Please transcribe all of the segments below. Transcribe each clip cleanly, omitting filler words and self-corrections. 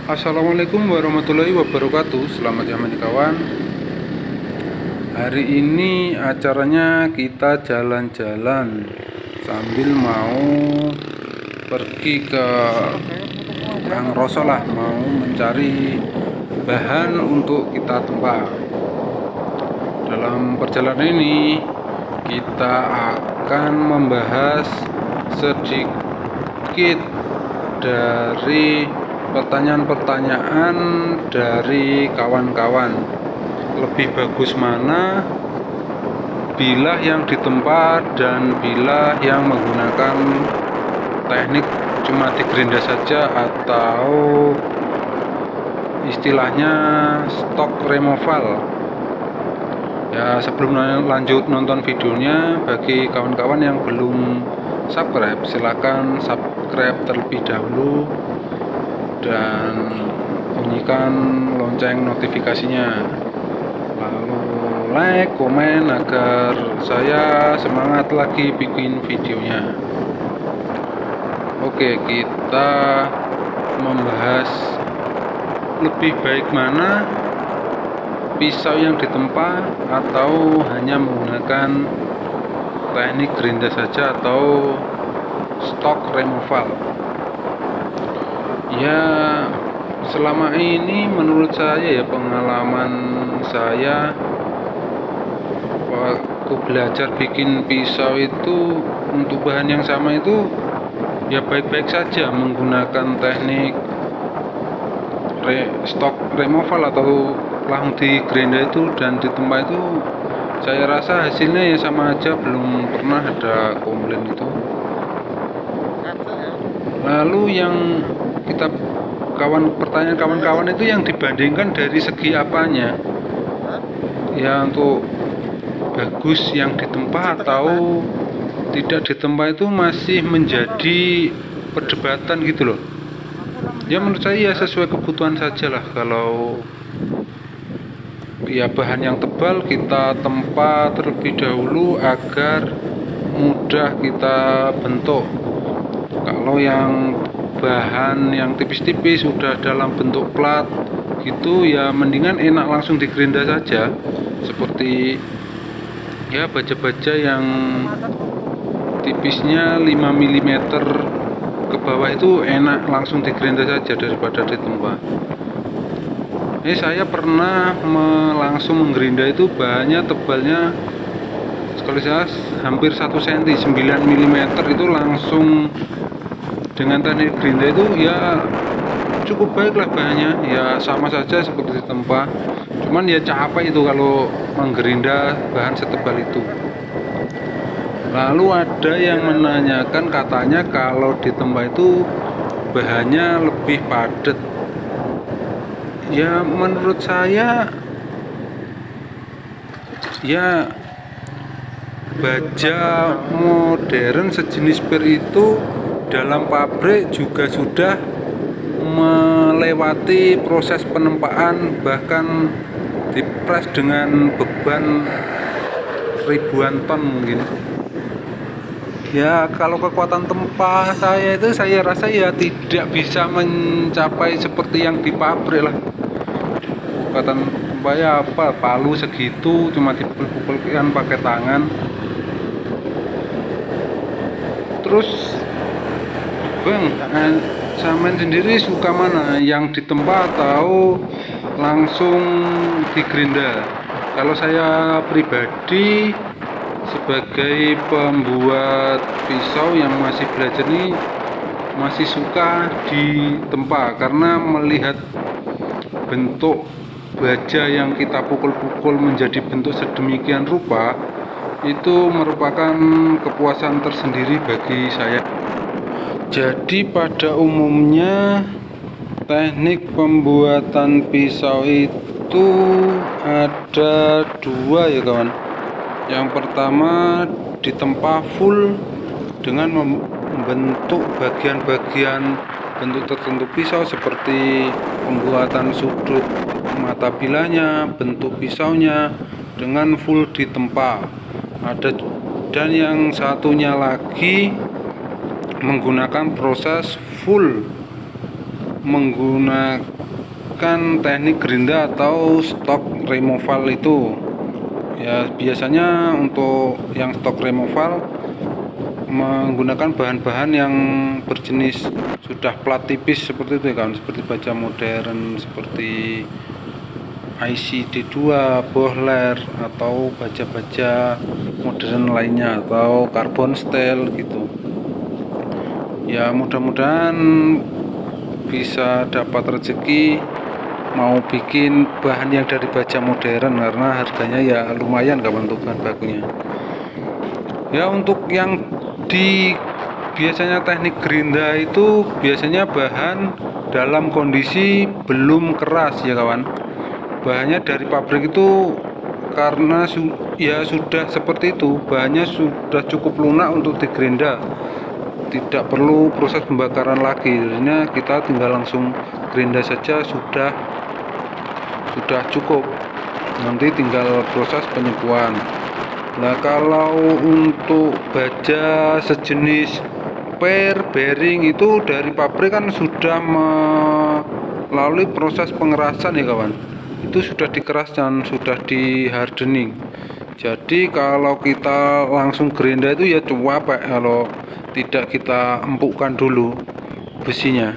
Assalamualaikum warahmatullahi wabarakatuh. Selamat ya kawan. Hari ini acaranya kita jalan-jalan sambil mau pergi ke Kang Roso lah, mau mencari bahan untuk kita tempa. Dalam perjalanan ini kita akan membahas sedikit dari pertanyaan-pertanyaan dari kawan-kawan. Lebih bagus mana bilah yang ditempa dan bilah yang menggunakan teknik cuma digerinda saja atau istilahnya stock removal. Ya, sebelum lanjut nonton videonya, bagi kawan-kawan yang belum subscribe, silahkan subscribe terlebih dahulu dan bunyikan lonceng notifikasinya, lalu like, komen agar saya semangat lagi bikin videonya. Oke, kita membahas lebih baik mana pisau yang ditempa atau hanya menggunakan teknik gerinda saja atau stock removal. Ya, selama ini menurut saya ya, pengalaman saya waktu belajar bikin pisau itu untuk bahan yang sama itu ya baik-baik saja menggunakan teknik stock removal atau langsung digerinda itu dan ditempa itu. Saya rasa hasilnya ya sama aja, belum pernah ada komplain itu. Lalu yang kita pertanyaan kawan-kawan itu yang dibandingkan dari segi apanya ya, untuk bagus yang ditempa atau tidak ditempa itu masih menjadi perdebatan gitu loh ya. Menurut saya ya sesuai kebutuhan saja lah. Kalau ya bahan yang tebal kita tempa terlebih dahulu agar mudah kita bentuk. Kalau yang bahan yang tipis-tipis sudah dalam bentuk plat gitu ya, mendingan enak langsung digerinda saja. Seperti ya baja-baja yang tipisnya 5 mm ke bawah itu enak langsung digerinda saja daripada ditempa. Saya pernah langsung menggerinda itu bahannya tebalnya sekali saya hampir 1 cm, 9 mm itu langsung dengan teknik gerinda itu ya cukup baik lah bahannya, ya sama saja seperti ditempa, cuman ya capek itu kalau menggerinda bahan setebal itu. Lalu ada yang menanyakan, katanya kalau ditempa itu bahannya lebih padat. Ya menurut saya ya baja modern sejenis per itu dalam pabrik juga sudah melewati proses penempaan, bahkan dipres dengan beban ribuan ton mungkin. Ya kalau kekuatan tempa saya itu saya rasa ya tidak bisa mencapai seperti yang di pabrik lah. Kekuatan tempa ya apa, palu segitu cuma dipukul-pukulkan pakai tangan. Terus Bang, Samen sendiri suka mana, yang ditempa atau langsung digerinda? Kalau saya pribadi sebagai pembuat pisau yang masih belajar nih, masih suka ditempa karena melihat bentuk baja yang kita pukul-pukul menjadi bentuk sedemikian rupa itu merupakan kepuasan tersendiri bagi saya. Jadi pada umumnya teknik pembuatan pisau itu ada dua ya kawan. Yang pertama ditempa full dengan membentuk bagian-bagian bentuk tertentu pisau seperti pembuatan sudut mata bilahnya, bentuk pisaunya dengan full ditempa. Dan yang satunya lagi menggunakan proses full menggunakan mendapatkan teknik gerinda atau stock removal itu. Ya biasanya untuk yang stock removal menggunakan bahan-bahan yang berjenis sudah plat tipis seperti itu ya kan, seperti baja modern, seperti IC-D2, Bohler, atau baja-baja modern lainnya, atau carbon steel gitu. Ya mudah-mudahan bisa dapat rezeki mau bikin bahan yang dari baja modern, karena harganya ya lumayan kawan untuk bahan bakunya. Ya untuk yang di biasanya teknik gerinda itu biasanya bahan dalam kondisi belum keras ya kawan. Bahannya dari pabrik itu karena ya sudah seperti itu, bahannya sudah cukup lunak untuk digerinda, tidak perlu proses pembakaran lagi. Jadinya kita tinggal langsung gerinda saja sudah cukup, nanti tinggal proses penyembuhan. Nah kalau untuk baja sejenis bearing itu dari pabrik kan sudah melalui proses pengerasan ya kawan, itu sudah dikeras dan sudah di hardening. Jadi kalau kita langsung gerinda itu ya capek kalau tidak kita empukkan dulu besinya.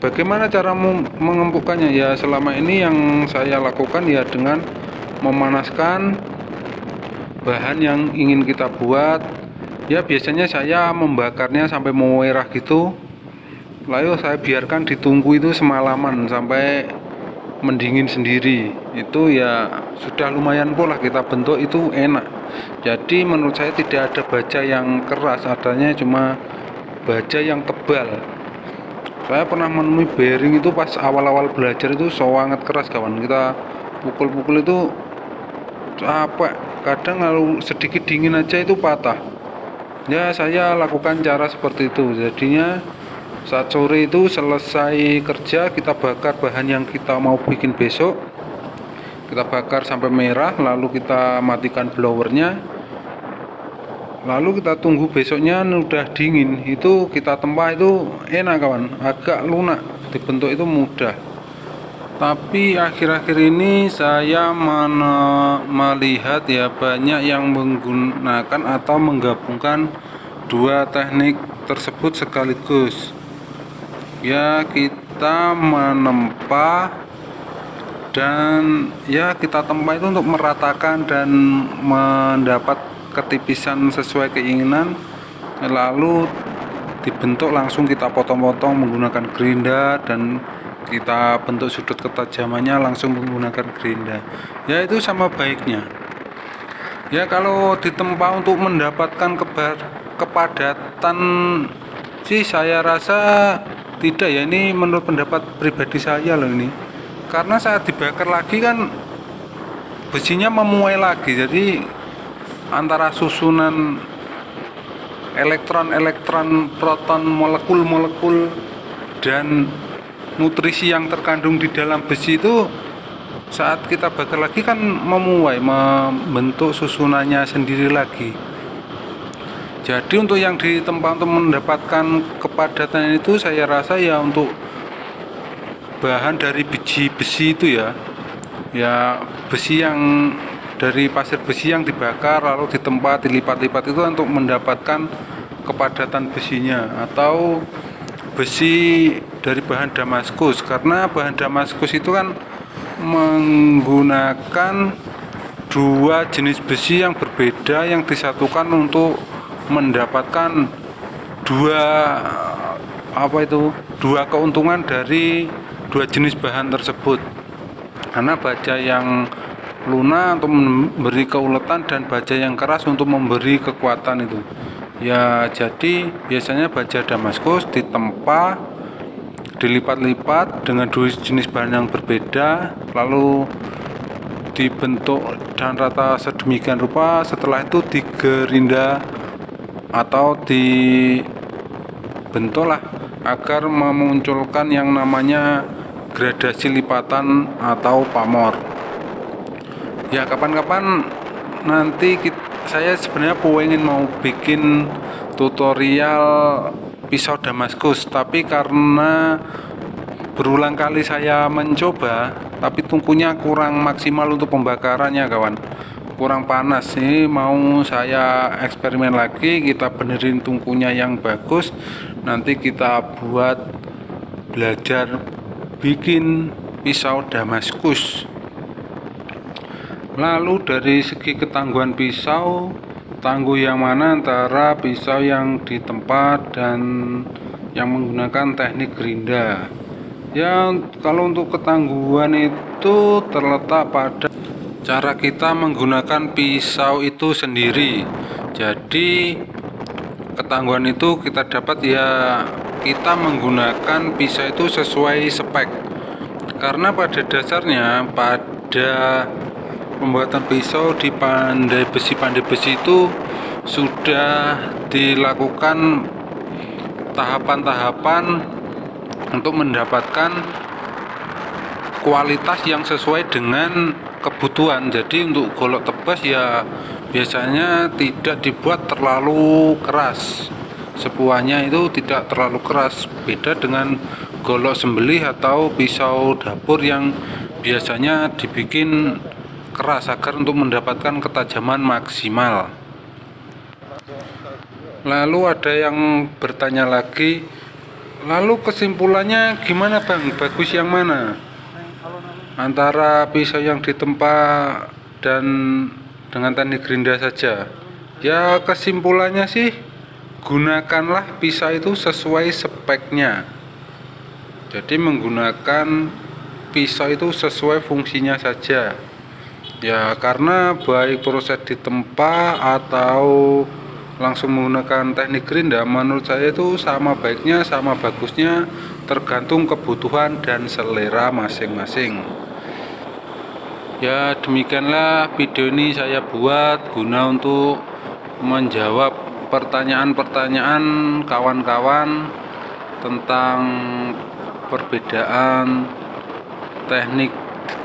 Bagaimana cara mengempukkannya? Ya selama ini yang saya lakukan ya dengan memanaskan bahan yang ingin kita buat. Ya biasanya saya membakarnya sampai memerah gitu, lalu saya biarkan ditunggu itu semalaman sampai mendingin sendiri. Itu ya sudah lumayan pula kita bentuk, itu enak. Jadi menurut saya tidak ada baja yang keras, adanya cuma baja yang tebal. Saya pernah menemui bearing itu pas awal-awal belajar itu sangat keras kawan, kita pukul-pukul itu capek, kadang kalau sedikit dingin aja itu patah. Ya saya lakukan cara seperti itu. Jadinya saat sore itu selesai kerja, kita bakar bahan yang kita mau bikin besok, kita bakar sampai merah, lalu kita matikan blowernya, lalu kita tunggu besoknya udah dingin, itu kita tempah. Itu enak kawan, agak lunak, dibentuk itu mudah. Tapi akhir-akhir ini saya melihat ya banyak yang menggunakan atau menggabungkan dua teknik tersebut sekaligus. Ya kita menempa dan ya kita tempa itu untuk meratakan dan mendapat ketipisan sesuai keinginan, lalu dibentuk langsung kita potong-potong menggunakan gerinda dan kita bentuk sudut ketajamannya langsung menggunakan gerinda. Ya itu sama baiknya. Ya kalau ditempa untuk mendapatkan kepadatan sih saya rasa tidak ya, ini menurut pendapat pribadi saya loh ini. Karena saat dibakar lagi kan besinya memuai lagi, jadi antara susunan elektron-elektron, proton, molekul-molekul dan nutrisi yang terkandung di dalam besi itu saat kita bakar lagi kan memuai, membentuk susunannya sendiri lagi. Jadi untuk yang ditempa untuk mendapatkan kepadatan itu saya rasa ya untuk bahan dari biji besi itu ya besi yang dari pasir besi yang dibakar lalu ditempa dilipat-lipat itu untuk mendapatkan kepadatan besinya, atau besi dari bahan Damaskus, karena bahan Damaskus itu kan menggunakan dua jenis besi yang berbeda yang disatukan untuk mendapatkan dua keuntungan dari dua jenis bahan tersebut. Karena baja yang lunak untuk memberi keuletan dan baja yang keras untuk memberi kekuatan itu. Ya jadi biasanya baja Damaskus ditempa, dilipat-lipat dengan dua jenis bahan yang berbeda, lalu dibentuk dan rata sedemikian rupa. Setelah itu digerinda atau dibentuklah agar memunculkan yang namanya gradasi lipatan atau pamor. Ya kapan-kapan nanti saya sebenarnya pengen mau bikin tutorial pisau Damaskus, tapi karena berulang kali saya mencoba, tapi tungkunya kurang maksimal untuk pembakarannya kawan, kurang panas. Ini mau saya eksperimen lagi, kita benerin tungkunya yang bagus, nanti kita buat belajar bikin pisau Damaskus. Lalu dari segi ketangguhan pisau, tangguh yang mana antara pisau yang di tempat dan yang menggunakan teknik gerinda? Ya, kalau untuk ketangguhan itu terletak pada cara kita menggunakan pisau itu sendiri. Jadi ketangguhan itu kita dapat ya kita menggunakan pisau itu sesuai spek. Karena pada dasarnya pada pembuatan pisau di pandai besi itu sudah dilakukan tahapan-tahapan untuk mendapatkan kualitas yang sesuai dengan kebutuhan. Jadi untuk golok tebas ya biasanya tidak dibuat terlalu keras, sepuhannya itu tidak terlalu keras, beda dengan golok sembelih atau pisau dapur yang biasanya dibikin keras agar untuk mendapatkan ketajaman maksimal. Lalu ada yang bertanya lagi, lalu kesimpulannya gimana bang, bagus yang mana antara pisau yang ditempa dan dengan teknik gerinda saja? Ya kesimpulannya sih, gunakanlah pisau itu sesuai speknya. Jadi menggunakan pisau itu sesuai fungsinya saja. Ya karena baik proses ditempa atau langsung menggunakan teknik gerinda, menurut saya itu sama baiknya, sama bagusnya, tergantung kebutuhan dan selera masing-masing. Ya demikianlah video ini saya buat guna untuk menjawab pertanyaan-pertanyaan kawan-kawan tentang perbedaan teknik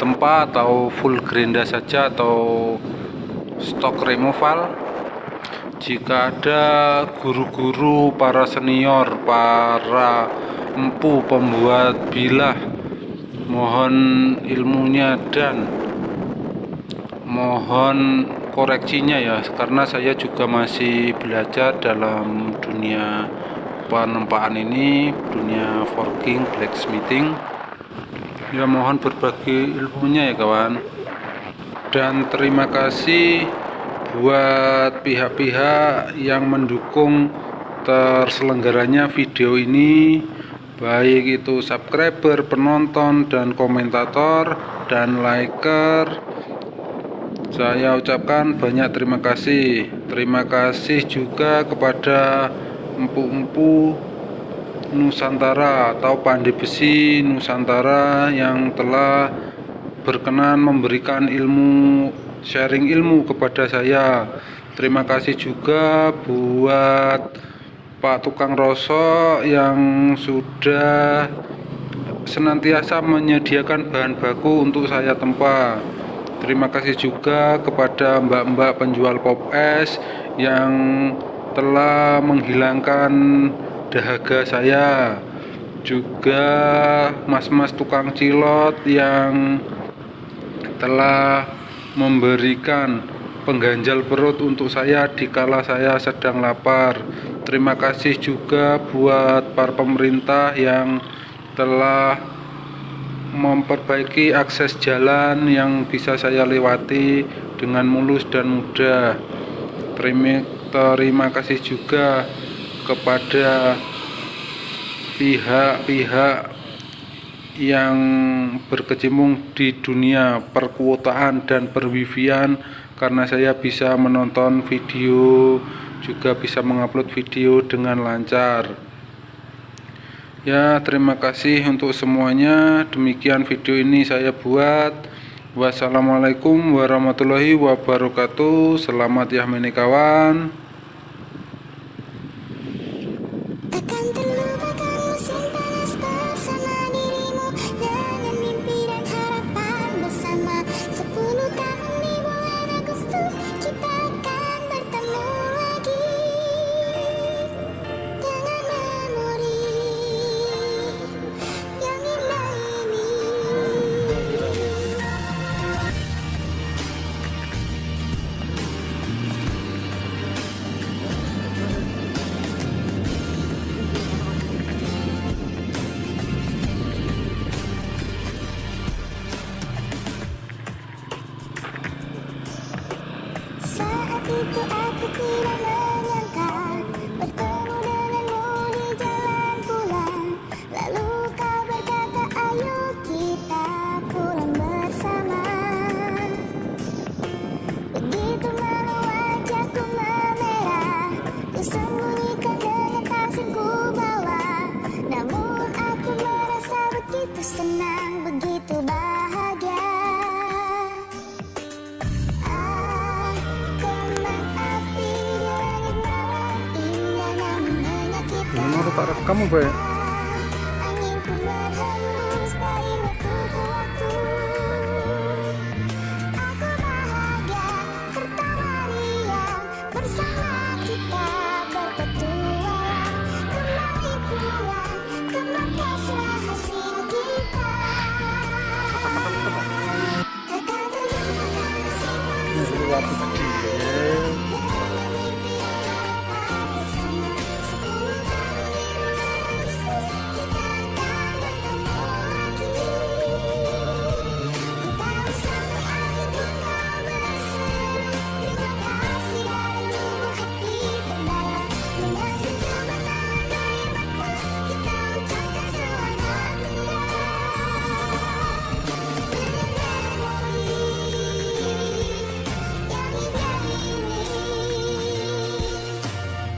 tempa atau full gerinda saja atau stock removal. Jika ada guru-guru, para senior, para empu pembuat bilah, mohon ilmunya dan mohon koreksinya ya, karena saya juga masih belajar dalam dunia penempaan ini, dunia forging, blacksmithing. Ya mohon berbagi ilmunya ya kawan. Dan terima kasih buat pihak-pihak yang mendukung terselenggaranya video ini, baik itu subscriber, penonton, dan komentator, dan liker. Saya ucapkan banyak terima kasih. Terima kasih juga kepada empu-empu Nusantara atau pandai besi Nusantara yang telah berkenan memberikan ilmu, sharing ilmu kepada saya. Terima kasih juga buat Pak Tukang Rosok yang sudah senantiasa menyediakan bahan baku untuk saya tempa. Terima kasih juga kepada mbak-mbak penjual pop es yang telah menghilangkan dahaga saya, juga mas-mas tukang cilot yang telah memberikan pengganjal perut untuk saya dikala saya sedang lapar. Terima kasih juga buat para pemerintah yang telah memperbaiki akses jalan yang bisa saya lewati dengan mulus dan mudah. Terima kasih juga kepada pihak-pihak yang berkecimpung di dunia perkuotaan dan perwifian, karena saya bisa menonton video, juga bisa mengupload video dengan lancar. Ya terima kasih untuk semuanya. Demikian video ini saya buat. Wassalamualaikum warahmatullahi wabarakatuh. Selamat ya meni kawan. tak rekam apa ya? Bersama